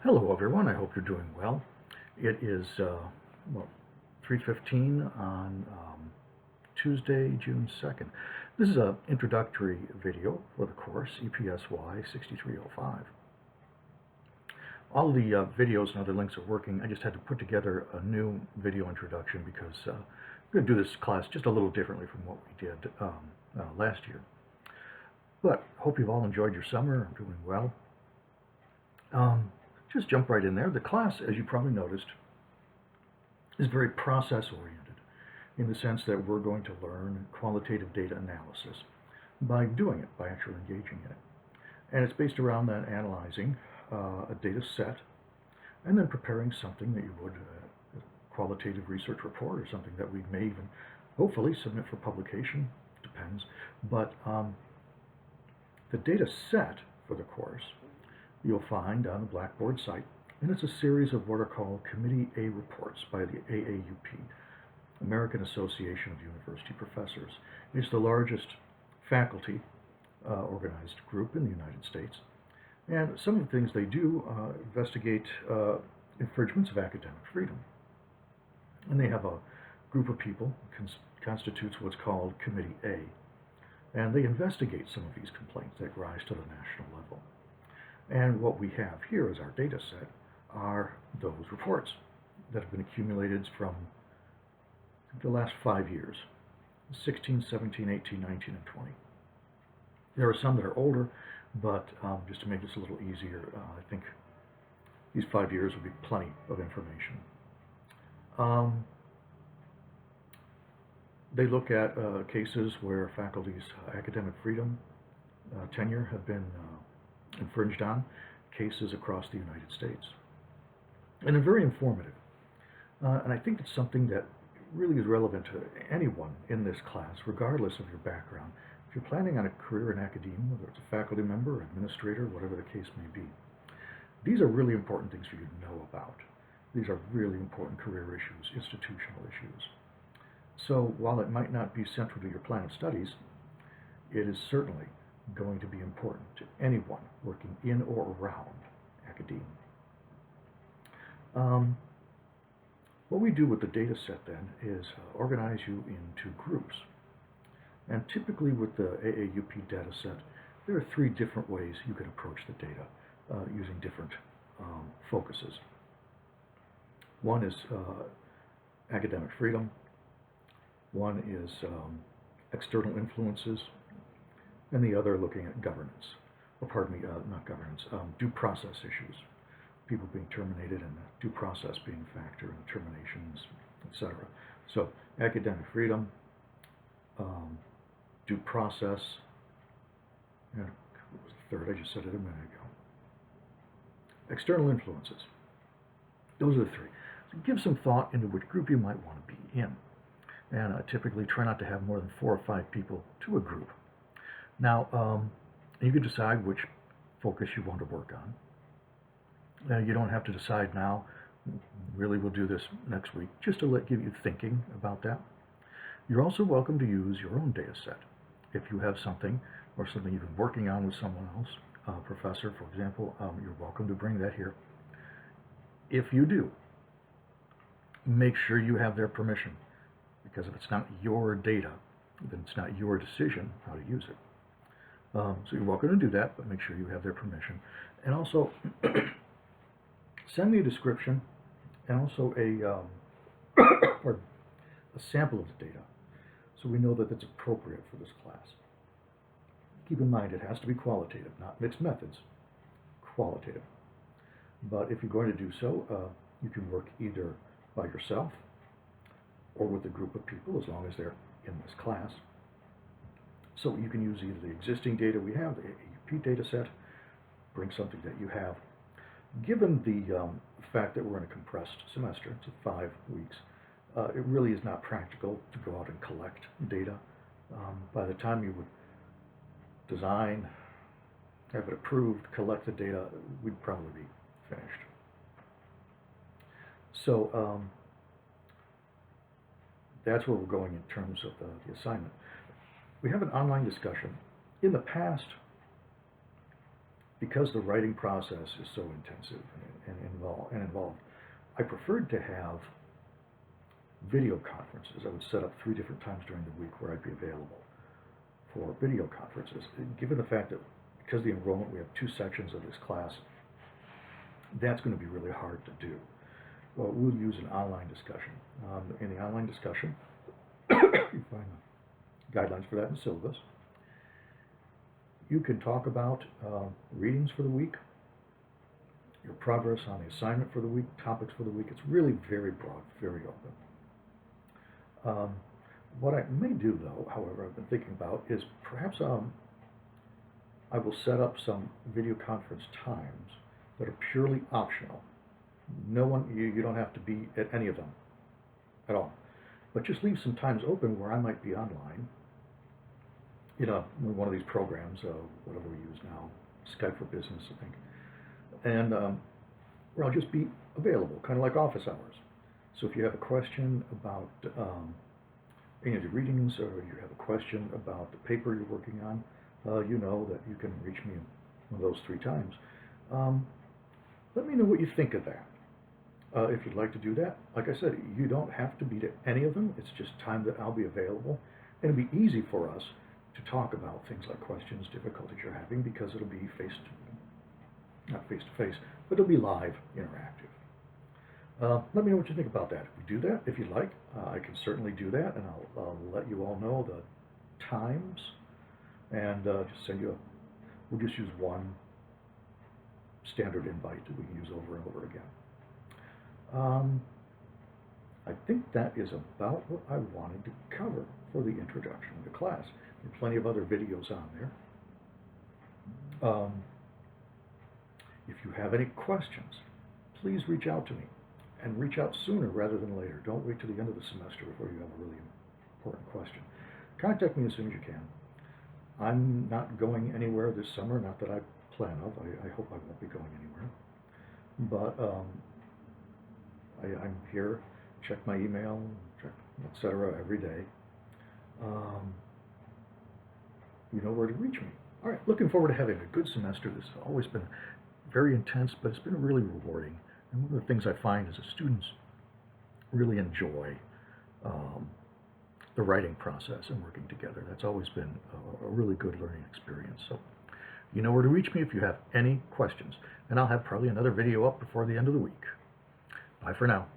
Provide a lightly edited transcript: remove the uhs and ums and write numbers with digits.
Hello everyone, I hope you're doing well. It is, 3:15 on Tuesday, June 2nd. This is an introductory video for the course, EPSY 6305. All the videos and other links are working. I just had to put together a new video introduction because we're going to do this class just a little differently from what we did last year. But hope you've all enjoyed your summer. I'm doing well. Just jump right in there. The class, as you probably noticed, is very process-oriented in the sense that we're going to learn qualitative data analysis by doing it, by actually engaging in it. And it's based around that analyzing a data set and then preparing something that you would, a qualitative research report or something that we may even hopefully submit for publication, depends. But the data set for the course you'll find on the Blackboard site, and it's a series of what are called Committee A reports by the AAUP, American Association of University Professors. It's the largest faculty organized group in the United States, and some of the things they do investigate infringements of academic freedom. And they have a group of people, constitutes what's called Committee A, and they investigate some of these complaints that rise to the national level. And what we have here as our data set are those reports that have been accumulated from the last 5 years, 16, 17, 18, 19, and 20. There are some that are older, but just to make this a little easier, I think these 5 years would be plenty of information. They look at cases where faculty's academic freedom, tenure have been infringed on, cases across the United States. And they're very informative. And I think it's something that really is relevant to anyone in this class, regardless of your background. If you're planning on a career in academia, whether it's a faculty member, administrator, whatever the case may be, these are really important things for you to know about. These are really important career issues, institutional issues. So while it might not be central to your plan of studies, it is certainly going to be important to anyone working in or around academia. What we do with the data set then is organize you into groups. And typically with the AAUP data set, there are 3 different ways you can approach the data using different focuses. One is academic freedom. One is external influences. And the other looking at governance, or pardon me, not governance, due process issues, people being terminated and due process being a factor in terminations, etc. So academic freedom, due process, and what was the third? I just said it a minute ago. External influences. Those are the 3. So give some thought into which group you might want to be in. And typically try not to have more than 4 or 5 people to a group. Now, you can decide which focus you want to work on. You don't have to decide now. Really, we'll do this next week, just to give you thinking about that. You're also welcome to use your own data set. If you have something, or something you've been working on with someone else, a professor, for example, you're welcome to bring that here. If you do, make sure you have their permission, because if it's not your data, then it's not your decision how to use it. So you're welcome to do that, but make sure you have their permission. And also, send me a description and also a sample of the data, so we know that it's appropriate for this class. Keep in mind, it has to be qualitative, not mixed methods, qualitative. But if you're going to do so, you can work either by yourself or with a group of people, as long as they're in this class. So you can use either the existing data we have, the AAUP data set, bring something that you have. Given the fact that we're in a compressed semester, it's 5 weeks, it really is not practical to go out and collect data. By the time you would design, have it approved, collect the data, we'd probably be finished. So that's where we're going in terms of the assignment. We have an online discussion. In the past, because the writing process is so intensive and involved. I preferred to have video conferences. I would set up 3 different times during the week where I'd be available for video conferences. Given the fact that because of the enrollment we have 2 sections of this class, that's going to be really hard to do. Well, we'll use an online discussion. In the online discussion, you find the guidelines for that in the syllabus. You can talk about readings for the week, your progress on the assignment for the week, topics for the week. It's really very broad, very open. What I may do, though, however, I've been thinking about is perhaps I will set up some video conference times that are purely optional. No one, you don't have to be at any of them at all, but just leave some times open where I might be online. One of these programs, whatever we use now, Skype for Business, I think, and where I'll just be available, kind of like office hours. So if you have a question about any of the readings, or you have a question about the paper you're working on, you know that you can reach me in one of those 3 times. Let me know what you think of that. If you'd like to do that, like I said, you don't have to be to any of them. It's just time that I'll be available. And it'll be easy for us to talk about things like questions, difficulties you're having, because it'll be not face-to-face, but it'll be live, interactive. Let me know what you think about that. If we do that, if you'd like, I can certainly do that, and I'll let you all know the times, and just send you we'll just use one standard invite that we can use over and over again. I think that is about what I wanted to cover for the introduction of the class. There are plenty of other videos on there. If you have any questions, please reach out to me, and reach out sooner rather than later. Don't wait till the end of the semester before you have a really important question. Contact me as soon as you can. I'm not going anywhere this summer, not that I plan of. I hope I won't be going anywhere. But I'm here, check my email, check etc. every day. You know where to reach me. All right, looking forward to having a good semester. This has always been very intense, but it's been really rewarding. And one of the things I find is that students really enjoy the writing process and working together. That's always been a really good learning experience. So you know where to reach me if you have any questions. And I'll have probably another video up before the end of the week. Bye for now.